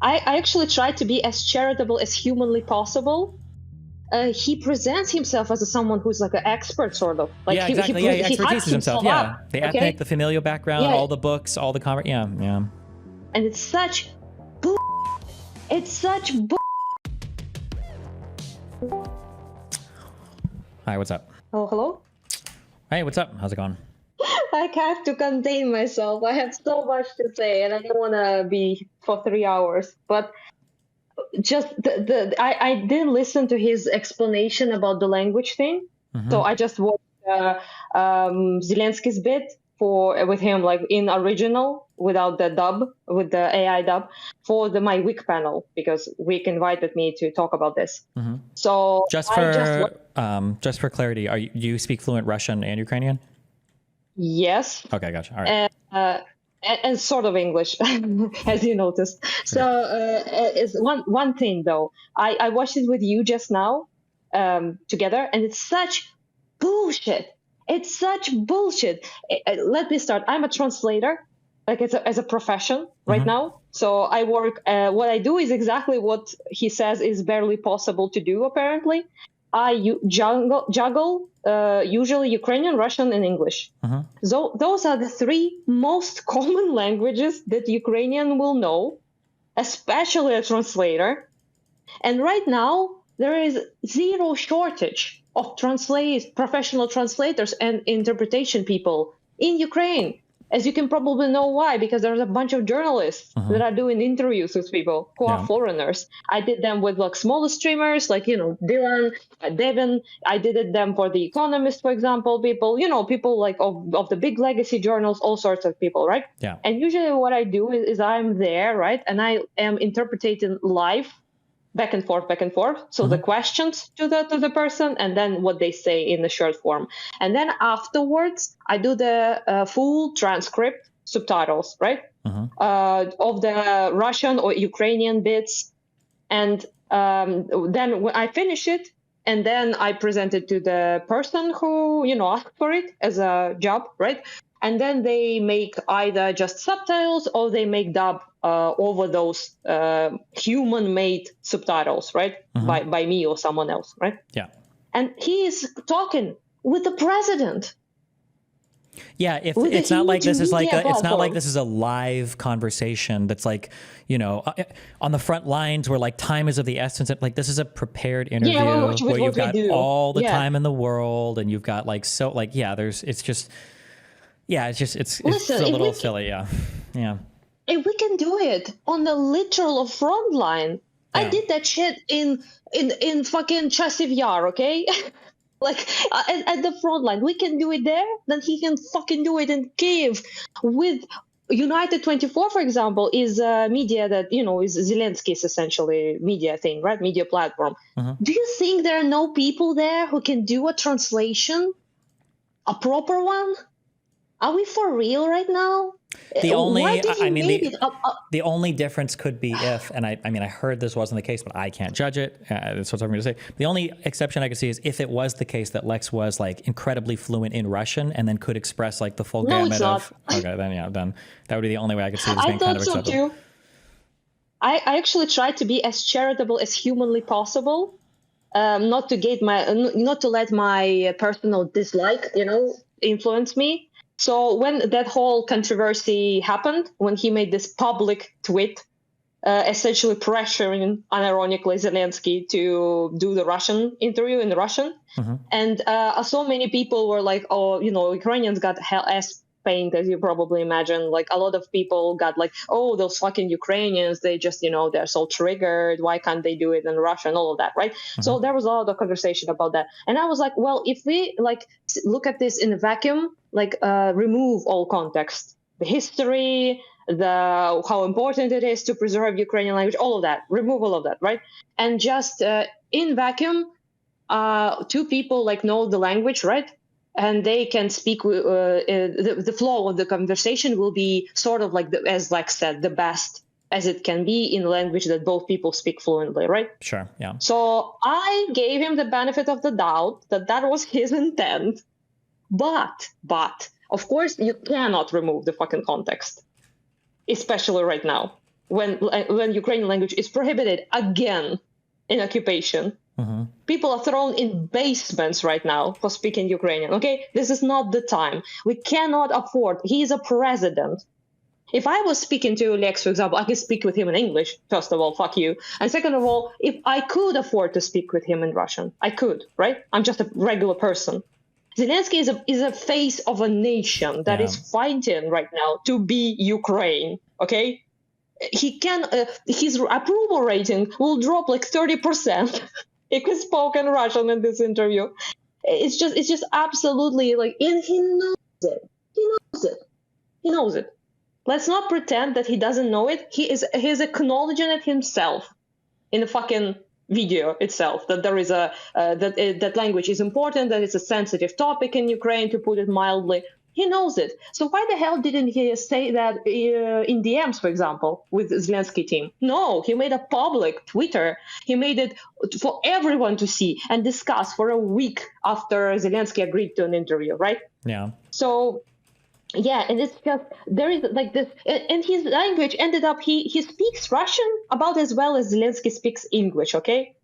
I actually try to be as charitable as humanly possible. He presents himself as someone who's like an expert, sort of. Like yeah, exactly. he expertise hypes himself. up, Yeah, the ethnic, the familial background, all the books, all the yeah. And it's such It's such Hi, what's up? Oh, hello? Hey, what's up? How's it going? I have to contain myself. I have so much to say, and I don't want to be for 3 hours. But just I didn't listen to his explanation about the language thing. So I just watched Zelensky's bit with him, like in original, without the dub, with the AI dub, for my week panel, because Week invited me to talk about this. So just for clarity, do you speak fluent Russian and Ukrainian? Yes. Okay, gotcha. All right. And sort of English, as you noticed. So it's one thing though. I watched it with you just now, together, and it's such bullshit. It's such bullshit. Let me start. I'm a translator, like as a profession right now. So I work. What I do is exactly what he says is barely possible to do. Apparently, I juggle usually Ukrainian, Russian, and English. So those are the three most common languages that Ukrainian will know, especially a translator. And right now, there is zero shortage of professional translators and interpretation people in Ukraine. As you can probably know why, because there's a bunch of journalists that are doing interviews with people who are foreigners. I did them with like smaller streamers, like, Dylan, Devin. I did them for The Economist, for example, people like of the big legacy journals, all sorts of people, right? Yeah. And usually what I do is I'm there, right? And I am interpreting live, back and forth. So the questions to the person, and then what they say in the short form. And then afterwards, I do the full transcript, subtitles, right? Of the Russian or Ukrainian bits. And then when I finish it, and then I present it to the person who, asked for it as a job, right? And then they make either just subtitles or they make dub over those human-made subtitles, right? By me or someone else, right? Yeah. And he is talking with the president. Yeah, it's not like this is like it's not like this is a live conversation that's like, on the front lines where like time is of the essence. Like this is a prepared interview where you've got all the time in the world, and you've got like it's a little silly, yeah. And we can do it on the literal front line. Yeah. I did that shit in fucking Chasiv Yar, okay? Like at the front line. We can do it there, then he can fucking do it in Kiev. With United 24, for example, is a media that, is Zelensky's essentially media thing, right? Media platform. Do you think there are no people there who can do a translation? A proper one? Are we for real right now? The only difference could be if, and I heard this wasn't the case, but I can't judge it. That's what I'm going to say. The only exception I could see is if it was the case that Lex was like incredibly fluent in Russian and then could express like the full gamut of. Okay, then that would be the only way I could see this being kind of acceptable. Too. I actually tried to be as charitable as humanly possible, not to let my personal dislike, influence me. So when that whole controversy happened, when he made this public tweet, essentially pressuring, unironically, Zelenskyy to do the Russian interview in Russian, and so many people were like, oh, Ukrainians got ass paint, as you probably imagine. Like a lot of people got like, oh, those fucking Ukrainians, they just, they're so triggered. Why can't they do it in Russia and all of that, right? So there was a lot of conversation about that. And I was like, well, if we like look at this in a vacuum, like remove all context, the history, how important it is to preserve Ukrainian language, all of that, remove all of that, right? And just in vacuum, two people like know the language, right? And they can speak, the flow of the conversation will be sort of like, as Lex said, the best as it can be in language that both people speak fluently, right? Sure, yeah. So I gave him the benefit of the doubt that was his intent. But, of course, you cannot remove the fucking context, especially right now. when Ukrainian language is prohibited again in occupation. People are thrown in basements right now for speaking Ukrainian. Okay, this is not the time. We cannot afford. He is a president. If I was speaking to Lex, for example, I could speak with him in English. First of all, fuck you. And second of all, if I could afford to speak with him in Russian, I could, right? I'm just a regular person. Zelenskyy is a face of a nation that is fighting right now to be Ukraine. Okay, he can his approval rating will drop like 30% if he spoke in Russian in this interview. It's just absolutely like, and he knows it. He knows it. Let's not pretend that he doesn't know it. He's acknowledging it himself in the fucking video itself, that there is that language is important, that it's a sensitive topic in Ukraine, to put it mildly. He knows it. So why the hell didn't he say that in DMs, for example, with Zelenskyy team? No, he made a public Twitter. He made it for everyone to see and discuss for a week after Zelenskyy agreed to an interview, right? Yeah. So yeah, and it's just, there is like this, and his language ended up, he speaks Russian about as well as Zelenskyy speaks English, okay?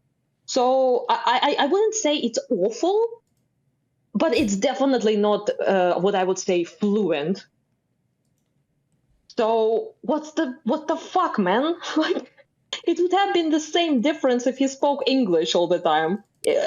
So I wouldn't say it's awful, but it's definitely not what I would say fluent. So what the fuck, man? Like, it would have been the same difference if he spoke English all the time.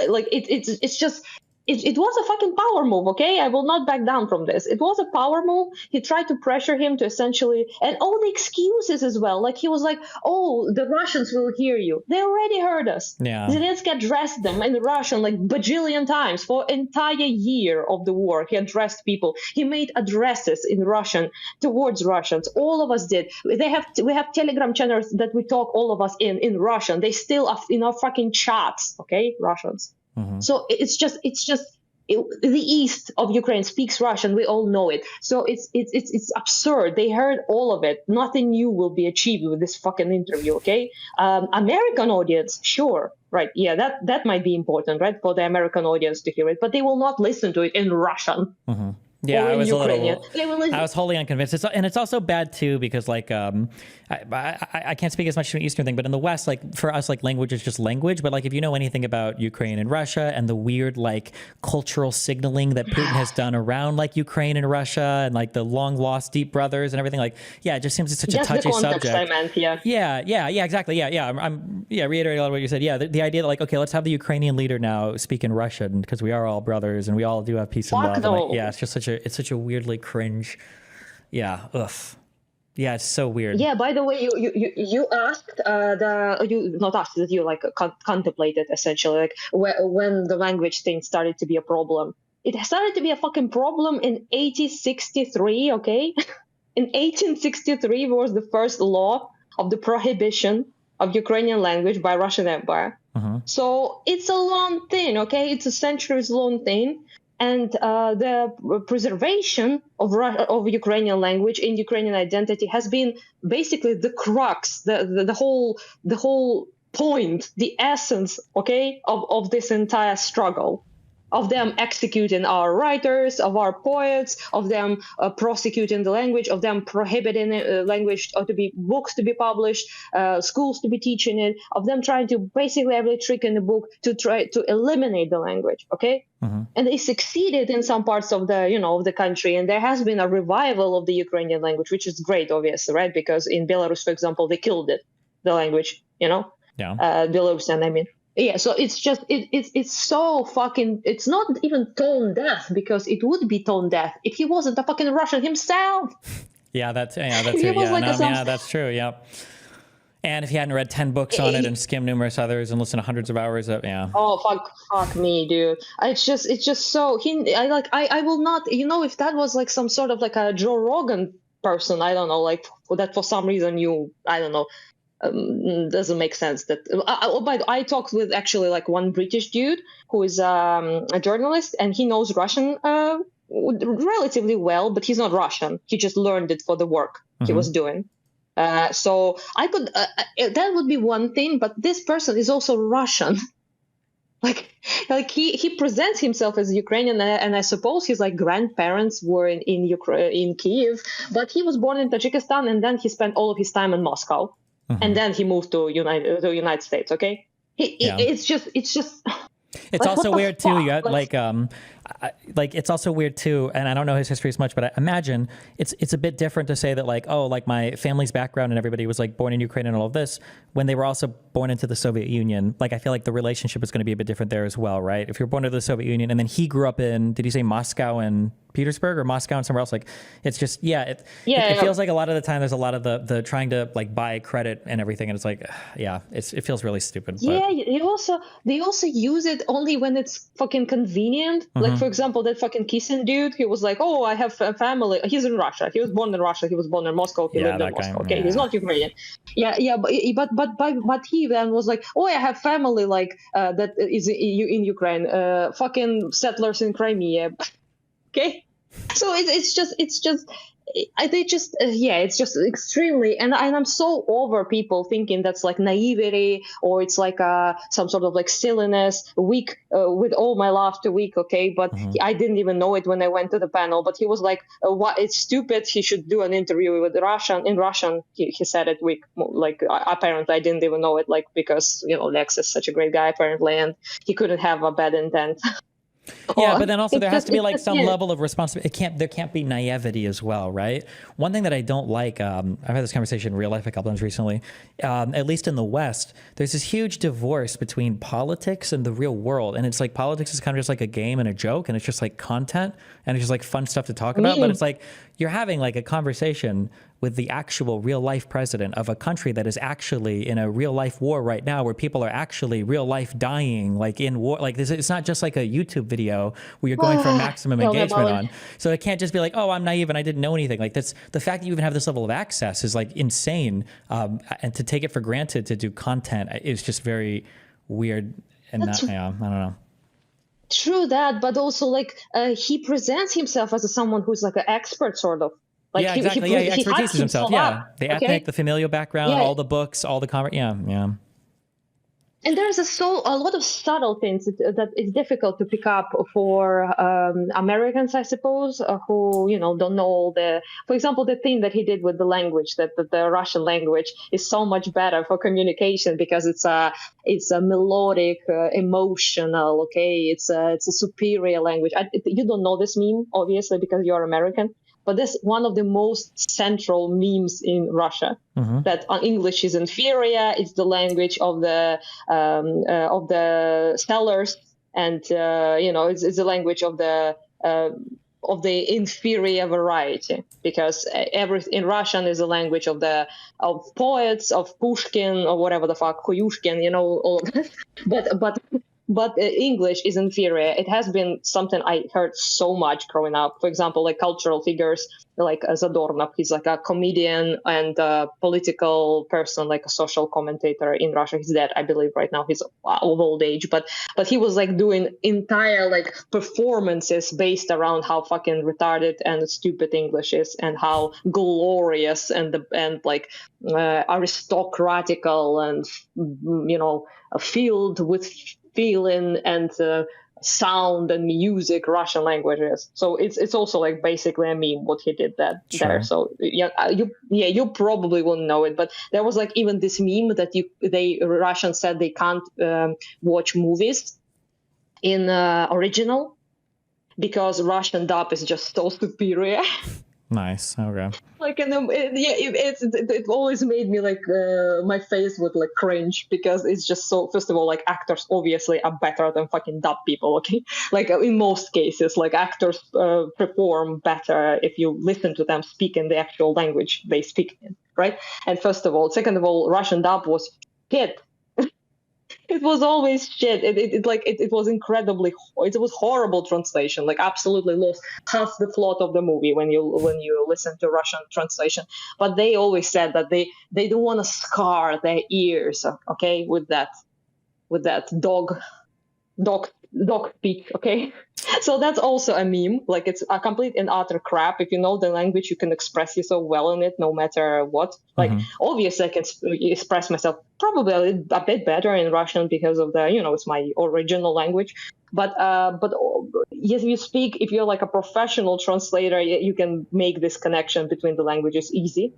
Like it's just. It was a fucking power move, okay? I will not back down from this. It was a power move. He tried to pressure him to essentially, and all the excuses as well. Like, he was like, oh, the Russians will hear you. They already heard us. Yeah. Zelenskyy addressed them in Russian like bajillion times for entire year of the war. He addressed people. He made addresses in Russian towards Russians. All of us did. We have Telegram channels that we talk, all of us in Russian. They still are in our fucking chats, okay? Russians. So it's just the east of Ukraine speaks Russian. We all know it. So it's absurd. They heard all of it. Nothing new will be achieved with this fucking interview. Okay, American audience, sure, right? Yeah, that might be important, right, for the American audience to hear it, but they will not listen to it in Russian. Yeah, I was I was wholly unconvinced. It's also bad too because like I can't speak as much to an Eastern thing, but in the West, like for us, like language is just language. But like if you know anything about Ukraine and Russia and the weird like cultural signaling that Putin has done around like Ukraine and Russia and like the long lost deep brothers and everything, like it just seems it's such a touchy subject. I meant, yeah, exactly. I'm reiterating a lot of what you said. Yeah, the idea that like, okay, let's have the Ukrainian leader now speak in Russian because we are all brothers and we all do have peace and love. No. And yeah, it's just it's such a weirdly cringe. Yeah. Ugh. Yeah. It's so weird. Yeah. By the way, you asked you not asked that you like contemplated essentially like when the language thing started to be a problem. It started to be a fucking problem in 1863. Okay. In 1863 was the first law of the prohibition of Ukrainian language by Russian Empire. So it's a long thing. Okay. It's a centuries long thing. And the preservation of Ukrainian language and Ukrainian identity has been basically the crux, the whole point, the essence, okay, of this entire struggle, of them executing our writers, of our poets, of them prosecuting the language, of them prohibiting language or to be books to be published, schools to be teaching it, of them trying to basically every trick in the book to try to eliminate the language, okay? And they succeeded in some parts of the, of the country, and there has been a revival of the Ukrainian language, which is great, obviously, right? Because in Belarus, for example, they killed it, the language, Belarusian, I mean. Yeah, so it's just it's so fucking, it's not even tone deaf, because it would be tone deaf if he wasn't a fucking Russian himself. That's true. That's true. Yeah. And if he hadn't read 10 books on it and skimmed numerous others and listened to hundreds of hours of, Oh, fuck me, dude. It's just so, I will not, if that was like some sort of like a Joe Rogan person, I don't know, like that for some reason I don't know, doesn't make sense. That I talked with actually like one British dude who is a journalist, and he knows Russian relatively well, but he's not Russian. He just learned it for the work he was doing. So I could that would be one thing, but this person is also Russian. like he presents himself as Ukrainian, and I suppose his like grandparents were in Kiev, but he was born in Tajikistan, and then he spent all of his time in Moscow. and then he moved to United States. Okay, it's just it's like, also weird too. You got like it's also weird too, and I don't know his history as much, but I imagine it's a bit different to say that like, oh, like my family's background and everybody was like born in Ukraine and all of this when they were also born into the Soviet Union. Like I feel like the relationship is going to be a bit different there as well, right? If you're born into the Soviet Union and then he grew up in, did you say Moscow and Petersburg or Moscow and somewhere else? Like it's just it feels like a lot of the time there's a lot of the trying to like buy credit and everything, and it's like it feels really stupid. Yeah, they also use it only when it's fucking convenient. Like for example, that fucking kissing dude, he was like, "Oh, I have a family." He's in Russia. He was born in Russia. He was born in Moscow. He lived in Moscow. Okay, he's not Ukrainian. Yeah, but he then was like, "Oh, I have family like that is in Ukraine. Fucking settlers in Crimea." Okay, so it's just it's just extremely, and I'm so over people thinking that's like naivety or it's like some sort of like silliness, weak, with all my love to weak. Okay, but I didn't even know it when I went to the panel, but he was like, what, it's stupid, he should do an interview with Russian. He said it weak, like apparently I didn't even know it, like because Lex is such a great guy apparently, and he couldn't have a bad intent. Yeah, but then also there has to be like some level of responsibility. There can't be naivety as well, right? One thing that I don't like, I've had this conversation in real life a couple times recently, at least in the West, there's this huge divorce between politics and the real world. And it's like politics is kind of just like a game and a joke, and it's just like content, and it's just like fun stuff to talk about. But it's like you're having like a conversation with the actual real life president of a country that is actually in a real life war right now, where people are actually real life dying, like in war. Like this, it's not just like a YouTube video where you're going for maximum engagement on. So it can't just be like, oh, I'm naive and I didn't know anything. Like that's the fact that you even have this level of access is like insane. And to take it for granted to do content is just very weird. And I don't know. True that, but also like he presents himself as someone who's like an expert sort of. Like yeah, exactly. He expertises himself. Yeah, the ethnic, the familial background, all the books, all the yeah. And there's a lot of subtle things that it's difficult to pick up for Americans, I suppose, who don't know all the. For example, the thing that he did with the language, that the Russian language is so much better for communication because it's a melodic, emotional. Okay, it's a superior language. You don't know this meme, obviously, because you're American. But this one of the most central memes in Russia, that English is inferior. It's the language of the sellers, and it's the language of the inferior variety, because in Russian is the language of poets, of Pushkin or whatever the fuck, Huyushkin, all of that. But English is inferior. It has been something I heard so much growing up. For example, like cultural figures like Zadornov, he's like a comedian and a political person, like a social commentator in Russia. He's dead, I believe, right now. He's of old age, but he was like doing entire like performances based around how fucking retarded and stupid English is, and how glorious and like aristocratical and filled with feeling and sound and music Russian languages. So it's also like basically a meme what he did there. So you probably wouldn't know it, but there was like even this meme that Russians said they can't watch movies in original because Russian dub is just so superior. Nice. Okay. Like, and it always made me like my face would like cringe, because it's just so. First of all, like actors obviously are better than fucking dub people. Okay, like in most cases, like actors perform better if you listen to them speak in the actual language they speak in, right? And second of all, Russian dub was shit. It was always shit. It was incredibly. It was horrible translation. Like absolutely lost half the plot of the movie when you listen to Russian translation. But they always said that they don't want to scar their ears. Okay, with that dog speak. Okay. So that's also a meme. Like it's a complete and utter crap. If you know the language, you can express yourself well in it, no matter what. Like obviously, I can express myself probably a bit better in Russian because of it's my original language. But yes, if you're like a professional translator, you can make this connection between the languages easy.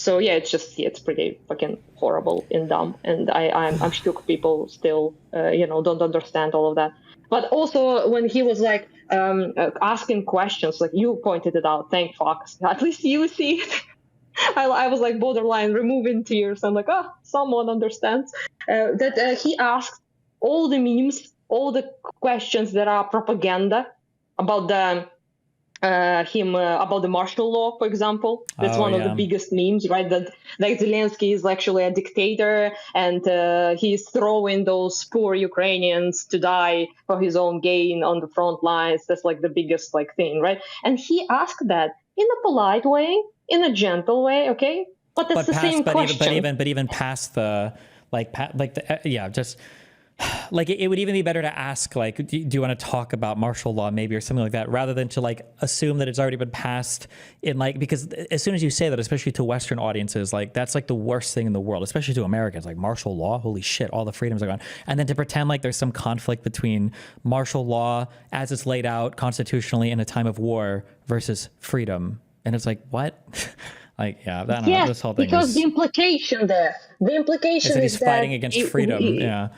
So yeah, it's pretty fucking horrible and dumb, and I'm shook people still don't understand all of that. But also when he was like asking questions, like you pointed it out, thank fuck, at least you see it. I was like borderline removing tears. I'm like, oh, someone understands. That he asked all the memes, all the questions that are propaganda about the about the martial law, for example. That's one of the biggest memes, right? That like Zelenskyy is actually a dictator, and he's throwing those poor Ukrainians to die for his own gain on the front lines. That's like the biggest like thing, right? And he asked that in a polite way, in a gentle way, okay? But that's the same question. But even past the just. Like it would even be better to ask, like, do you want to talk about martial law maybe or something like that, rather than to like assume that it's already been passed in like, because as soon as you say that, especially to Western audiences, like that's like the worst thing in the world, especially to Americans, like martial law, holy shit, all the freedoms are gone. And then to pretend like there's some conflict between martial law as it's laid out constitutionally in a time of war versus freedom. And it's like, what? Like, yeah, I don't know, this whole thing because the implication there, is that he's fighting against freedom.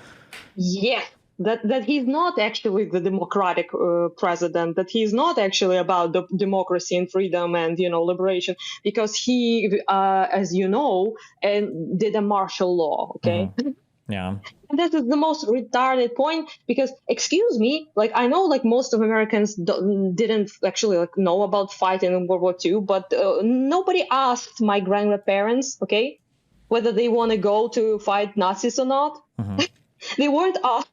Yeah, that he's not actually the democratic president, that he's not actually about the democracy and freedom and liberation, because he, as you know, did a martial law. Okay. Mm-hmm. Yeah. And that is the most retarded point, because, excuse me, like I know like most of Americans didn't actually like know about fighting in World War II, but nobody asked my grandparents, okay, whether they want to go to fight Nazis or not. Mm-hmm. They weren't asked.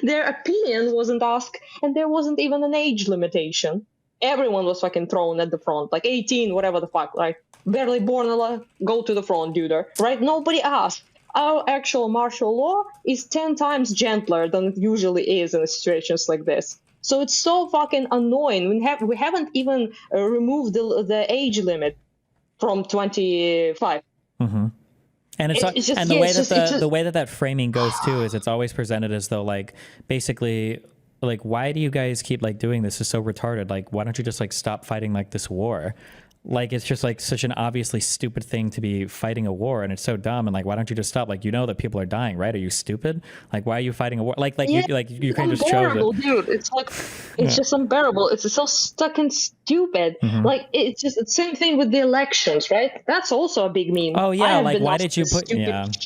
Their opinion wasn't asked, and there wasn't even an age limitation. Everyone was fucking thrown at the front, like 18, whatever the fuck, right? Barely born alive, go to the front, dude, right? Nobody asked. Our actual martial law is 10 times gentler than it usually is in situations like this. So it's so fucking annoying. We haven't even removed the age limit from 25. Mm-hmm. And the way that framing goes too is it's always presented as though like basically like, why do you guys keep like doing this? Is so retarded. Like, why don't you just like stop fighting like this war? Like, it's just like such an obviously stupid thing to be fighting a war, and it's so dumb. And like, why don't you just stop? Like, you know that people are dying, right? Are you stupid? Like, why are you fighting a war? Ukraine just chose it. Dude, it's like it's just unbearable. It's so stuck and stupid. Mm-hmm. Like it's just the same thing with the elections, right? That's also a big meme. Oh yeah, like why did you put And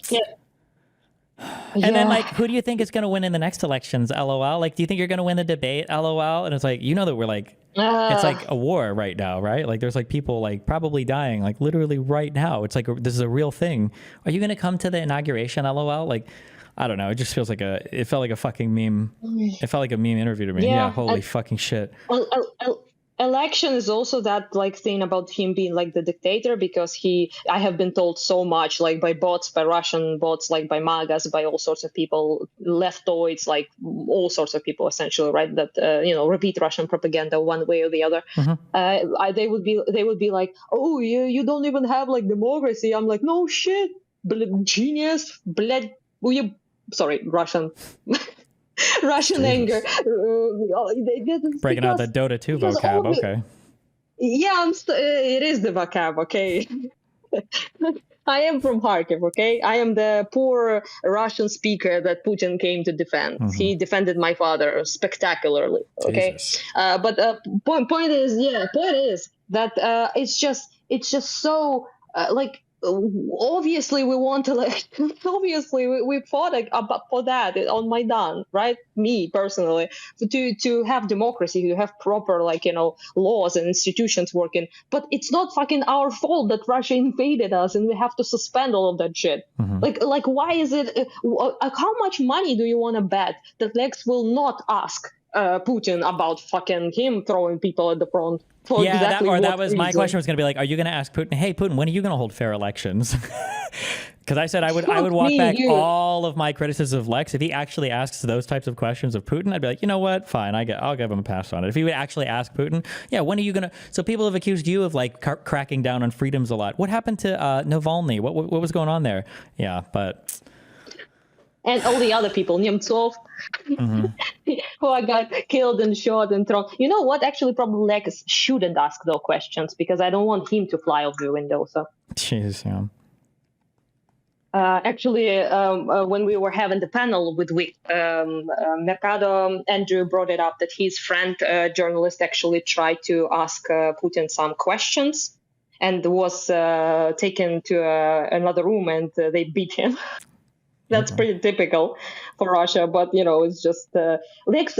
then like, who do you think is going to win in the next elections? LOL. Like, do you think you're going to win the debate? LOL. And it's like, that we're like, it's like a war right now, right? Like there's like people like probably dying, like literally right now. It's like, this is a real thing. Are you going to come to the inauguration? LOL. Like, I don't know. It just feels like it felt like a fucking meme. It felt like a meme interview to me. Yeah. Holy fucking shit. Election is also that like thing about him being like the dictator, because I have been told so much, like by bots, by Russian bots, like by MAGAs, by all sorts of people, leftoids, like all sorts of people essentially, right? That repeat Russian propaganda one way or the other. Mm-hmm. They would be like, oh, you don't even have like democracy. I'm like, no shit, genius, sorry, Russian. Russian anger. Breaking out the Dota 2 vocab, okay. Yeah, it is the vocab, okay. I am from Kharkiv, okay? I am the poor Russian speaker that Putin came to defend. Mm-hmm. He defended my father spectacularly, okay? But point is that it's just so like. Obviously we want elections. Obviously we fought for that on Maidan, right? Me personally, to have democracy, to have proper laws and institutions working. But it's not fucking our fault that Russia invaded us and we have to suspend all of that shit. Mm-hmm. Like why is it? How much money do you want to bet that Lex will not ask Putin about fucking him throwing people at the front? That was my question was going to be like, are you going to ask Putin, hey, Putin, when are you going to hold fair elections? Because I said I would walk back all of my criticism of Lex. If he actually asks those types of questions of Putin, I'd be like, you know what? Fine, I'll give him a pass on it. If he would actually ask Putin, when are you going to... So people have accused you of like cracking down on freedoms a lot. What happened to Navalny? What was going on there? Yeah, but... And all the other people, Nemtsov, who got killed and shot and thrown. You know what? Actually, probably Lex shouldn't ask those questions because I don't want him to fly off the window. So, jeez, yeah. Actually, when we were having the panel with Mercado, Andrew brought it up that his friend, journalist, actually tried to ask Putin some questions and was taken to another room and they beat him. That's pretty typical for Russia, but it's just Lex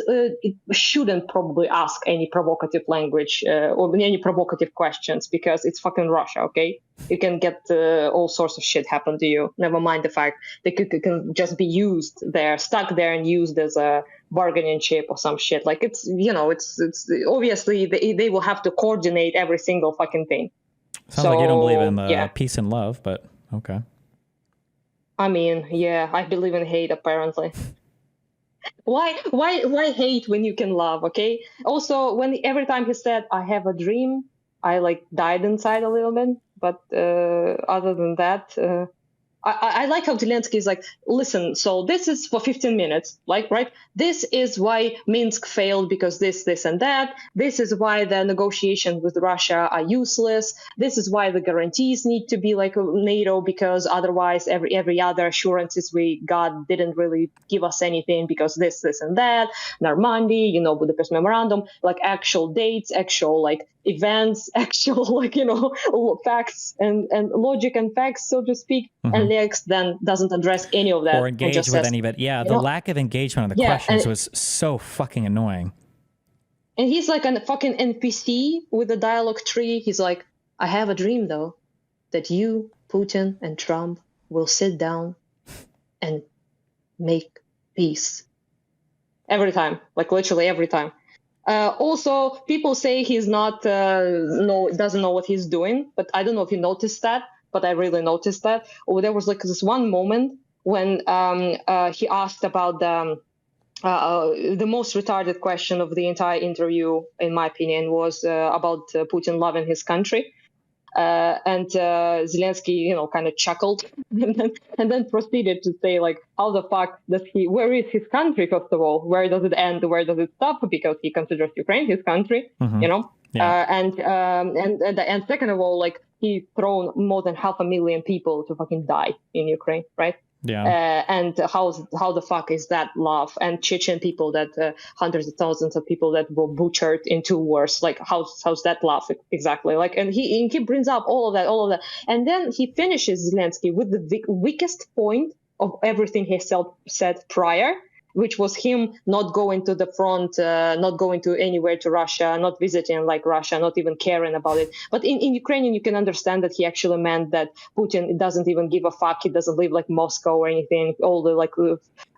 shouldn't probably ask any provocative language or any provocative questions because it's fucking Russia, okay? You can get all sorts of shit happen to you. Never mind the fact that it can just be used there, stuck there, and used as a bargaining chip or some shit. Like it's obviously they will have to coordinate every single fucking thing. Sounds like you don't believe in peace and love, but okay. I mean, yeah, I believe in hate, apparently. Why hate when you can love, okay? Also, every time he said, I have a dream, I died inside a little bit. But other than that, I like how Zelenskyy is like, listen, so this is for 15 minutes, right? This is why Minsk failed because this, and that. This is why the negotiations with Russia are useless. This is why the guarantees need to be like NATO because otherwise every other assurances we got didn't really give us anything because this, and that. Normandy, Budapest Memorandum, like actual dates, actual events, actual facts and logic and facts, so to speak. And Lex then doesn't address any of that or engage with any of it. Yeah, the lack of engagement on the questions was so fucking annoying. And he's like a fucking NPC with a dialogue tree. He's like, I have a dream though that you, Putin, and Trump will sit down and make peace. Every time, literally every time. Also, people say he's not doesn't know what he's doing, but I don't know if you noticed that, but I really noticed that. Or there was this one moment when he asked about the most retarded question of the entire interview, in my opinion, was about Putin loving his country. And Zelenskyy, kind of chuckled and then proceeded to say, how the fuck does where is his country, first of all? Where does it end? Where does it stop? Because he considers Ukraine his country, Yeah. And second of all, he's thrown more than 500,000 people to fucking die in Ukraine, right? Yeah. And how the fuck is that love? And Chechen people that hundreds of thousands of people that were butchered in 2 wars, how's that love exactly? And he brings up all of that, and then he finishes Zelenskyy with the weakest point of everything he said prior, which was him not going to the front, not going to anywhere to Russia, not visiting Russia, not even caring about it. But in Ukrainian, you can understand that he actually meant that Putin doesn't even give a fuck. He doesn't live like Moscow or anything. All the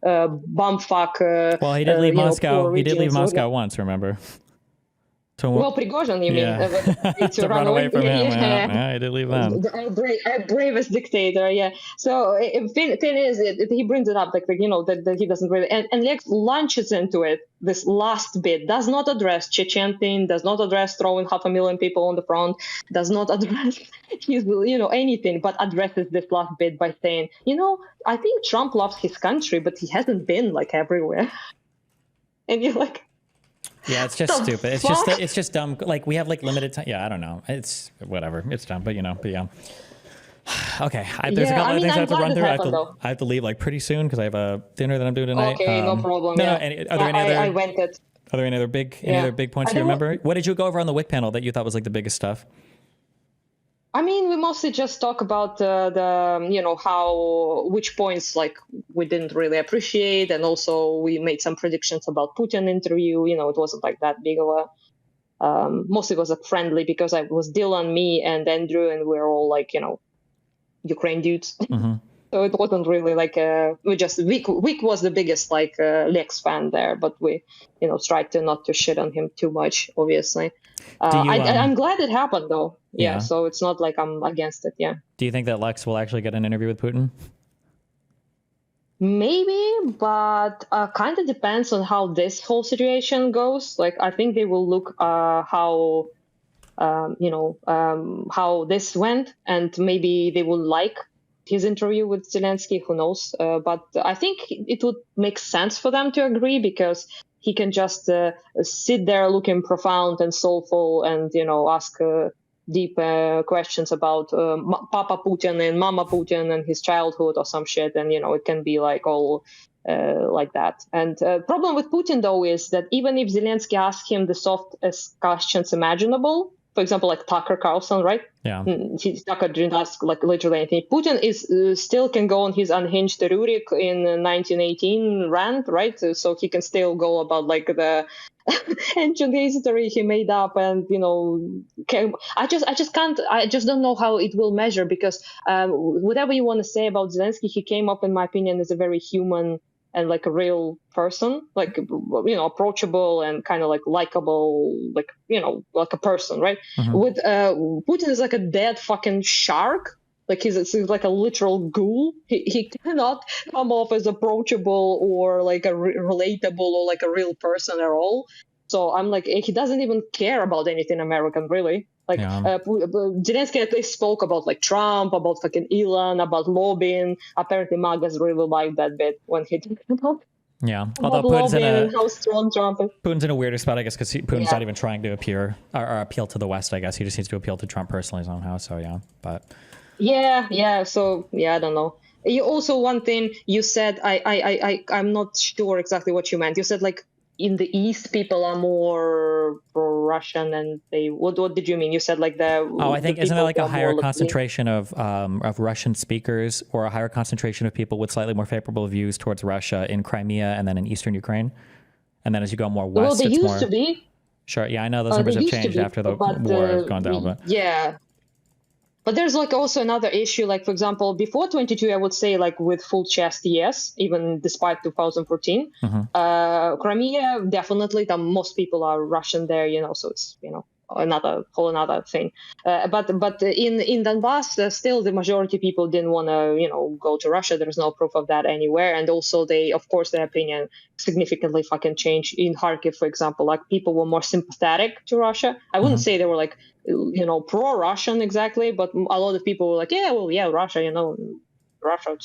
bumfuck. Well, he did leave Moscow. He did leave Moscow once, remember? Well, Prigozhin, you mean? To run away from him. Yeah, I did leave them. Our bravest dictator, yeah. So thing is, he brings it up, that he doesn't really, and Lex launches into it. This last bit does not address Chechen thing, does not address throwing 500,000 people on the front, does not address his, anything, but addresses this last bit by saying, I think Trump loves his country, but he hasn't been everywhere. And you're like, yeah, it's just stupid. It's just dumb. We have limited time. Yeah, I don't know. It's whatever. It's dumb, but but yeah. Okay, there's a couple of things I have to run through. I have to leave pretty soon because I have a dinner that I'm doing tonight. Okay, no problem. No, yeah. Are there any other? I went it. Are there any other big points you remember? What did you go over on the WIC panel that you thought was the biggest stuff? I mean, we mostly just talk about which points we didn't really appreciate, and also we made some predictions about Putin interview. It wasn't that big of a. Mostly it was friendly because I was Dylan, me, and Andrew, and we we're all Ukraine dudes. Mm-hmm. So it wasn't really we just Vic was the biggest Lex fan there, but we tried to not to shit on him too much, obviously. I'm glad it happened though. Yeah, so it's not I'm against it. Yeah. Do you think that Lex will actually get an interview with Putin? Maybe, but kind of depends on how this whole situation goes. I think they will look how how this went, and maybe they will his interview with Zelensky, who knows? But I think it would make sense for them to agree, because he can just sit there looking profound and soulful and, ask deep questions about Papa Putin and Mama Putin and his childhood or some shit. And, it can be like all like that. And problem with Putin, though, is that even if Zelensky asks him the softest questions imaginable, for example, like Tucker Carlson, right? Yeah. Tucker didn't ask like literally anything. Putin is still can go on his unhinged Rurik in 1918 rant, right? So he can still go about like the ancient history he made up, and I just don't know how it will measure, because whatever you want to say about Zelensky, he came up, in my opinion, as a very human and like a real person, like approachable and kind of like likable, like like a person, right? Mm-hmm. With Putin is like a dead fucking shark. Like he's like a literal ghoul. He cannot come off as approachable or like a relatable or like a real person at all. So I'm like, he doesn't even care about anything American, really. Like Zelensky at least spoke about like Trump, about fucking Elon, about lobbying. Apparently, MAGAs really liked that bit when he talked about. Yeah, although lobbying and how strong Trump is. Putin's in a weirder spot, I guess, because Putin's not even trying to appear or appeal to the West. I guess he just needs to appeal to Trump personally somehow. So but So I don't know. You also, one thing you said, I'm not sure exactly what you meant. You said like in the East, people are more pro-Russian, and what did you mean? You said like I think isn't there like a higher concentration of Russian speakers, or a higher concentration of people with slightly more favorable views towards Russia in Crimea and then in Eastern Ukraine, and then as you go more west, they it's used more. To be. Sure, yeah, I know those numbers have changed after the war has gone down, but yeah. But there's like also another issue, like for example, before 22, I would say like with full chest, yes, even despite 2014. Crimea, definitely, most people are Russian there, so it's, another thing. But in Donbass, still the majority of people didn't want to, go to Russia. There's no proof of that anywhere. And also of course, their opinion significantly fucking changed. In Kharkiv, for example, like people were more sympathetic to Russia. I wouldn't say they were like, pro-Russian exactly, but a lot of people were like, Russia, Russia,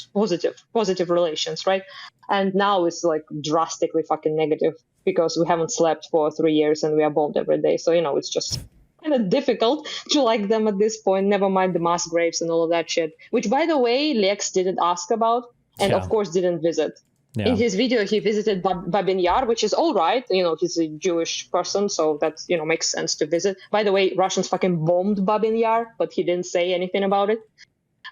positive relations, right? And now it's like drastically fucking negative, because we haven't slept for 3 years and we are bombed every day. So, it's just kind of difficult to like them at this point, never mind the mass graves and all of that shit, which, by the way, Lex didn't ask about and, of course, didn't visit. Yeah. In his video, he visited Babin Yar, which is all right. He's a Jewish person, so that, makes sense to visit. By the way, Russians fucking bombed Babin Yar, but he didn't say anything about it.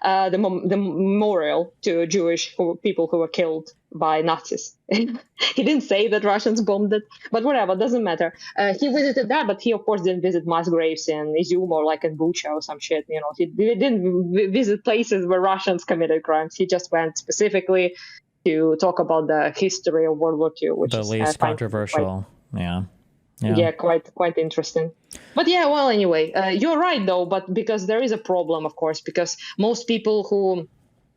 The memorial to Jewish people who were killed by Nazis. He didn't say that Russians bombed it, but whatever, doesn't matter. He visited that, but he, of course, didn't visit mass graves in Izium or like in Bucha or some shit. He didn't visit places where Russians committed crimes. He just went specifically to talk about the history of World War II, which the is least controversial. Quite interesting. But anyway, you're right though, but because there is a problem, of course, because most people who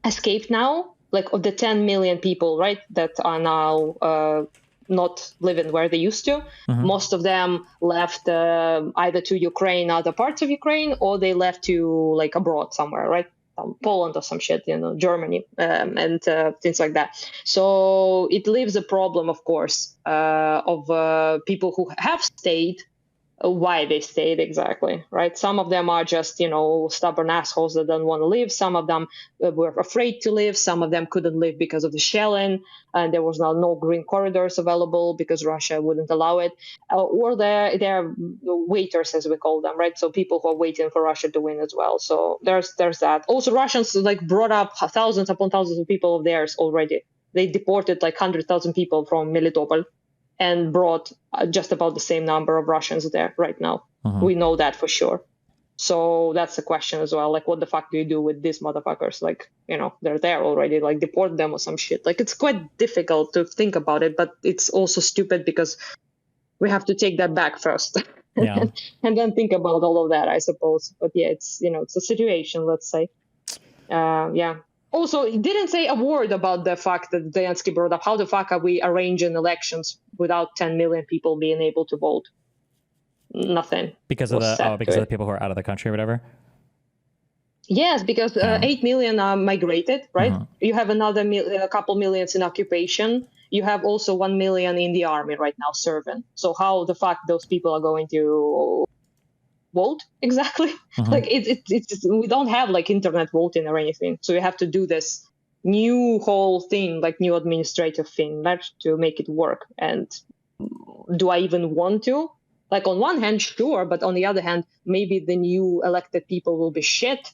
escaped now, like of the 10 million people, right, that are now not living where they used to, most of them left either to Ukraine, other parts of Ukraine, or they left to like abroad somewhere, right? Poland or some shit, Germany, and things like that. So it leaves a problem, of course, of people who have stayed, why they stayed exactly, right? Some of them are just, stubborn assholes that don't want to leave. Some of them were afraid to leave. Some of them couldn't leave because of the shelling, and there was no green corridors available because Russia wouldn't allow it. Or they're waiters, as we call them, right? So people who are waiting for Russia to win as well. So there's that. Also, Russians like brought up thousands upon thousands of people of theirs already. They deported like 100,000 people from Melitopol and brought just about the same number of Russians there right now. We know that for sure. So that's the question as well. Like, what the fuck do you do with these motherfuckers? Like, they're there already, like deport them or some shit. Like, it's quite difficult to think about it, but it's also stupid because we have to take that back first. Yeah. And then think about all of that, I suppose. But it's, it's a situation, let's say. Also, he didn't say a word about the fact that Zelensky brought up. How the fuck are we arranging elections without 10 million people being able to vote? Nothing. Because of the people who are out of the country or whatever? Yes, because 8 million are migrated, right? You have another a couple millions in occupation. You have also 1 million in the army right now serving. So how the fuck those people are going to vote exactly? Like it's we don't have like internet voting or anything. So you have to do this new whole thing, like new administrative thing, right, to make it work. And do I even want to? Like on one hand, sure, but on the other hand, maybe the new elected people will be shit,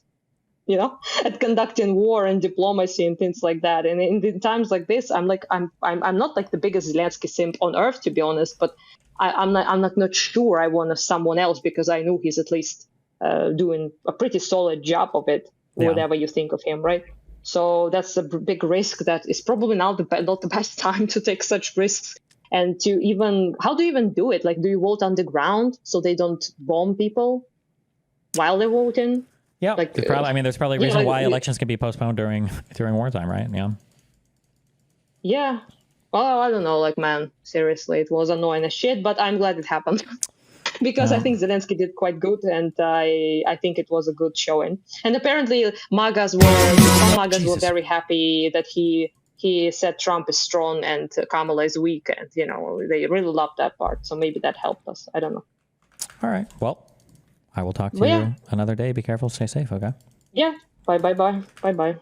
at conducting war and diplomacy and things like that. And in times like this, I'm not like the biggest Zelensky simp on earth, to be honest, but I'm not sure I want someone else, because I know he's at least doing a pretty solid job of it, whatever you think of him, right? So that's a big risk that is probably not the best time to take such risks. And how do you even do it? Like, do you vote underground so they don't bomb people while they're voting? Yeah, like, there's probably a reason why elections can be postponed during wartime, right? Yeah. Yeah. Well, I don't know, like, man, seriously, it was annoying as shit, but I'm glad it happened. Because I think Zelensky did quite good, and I think it was a good showing. And apparently some MAGAs were very happy that he said Trump is strong and Kamala is weak, and they really loved that part. So maybe that helped us. I don't know. All right. Well, I will talk to you another day. Be careful. Stay safe. Okay. Yeah. Bye.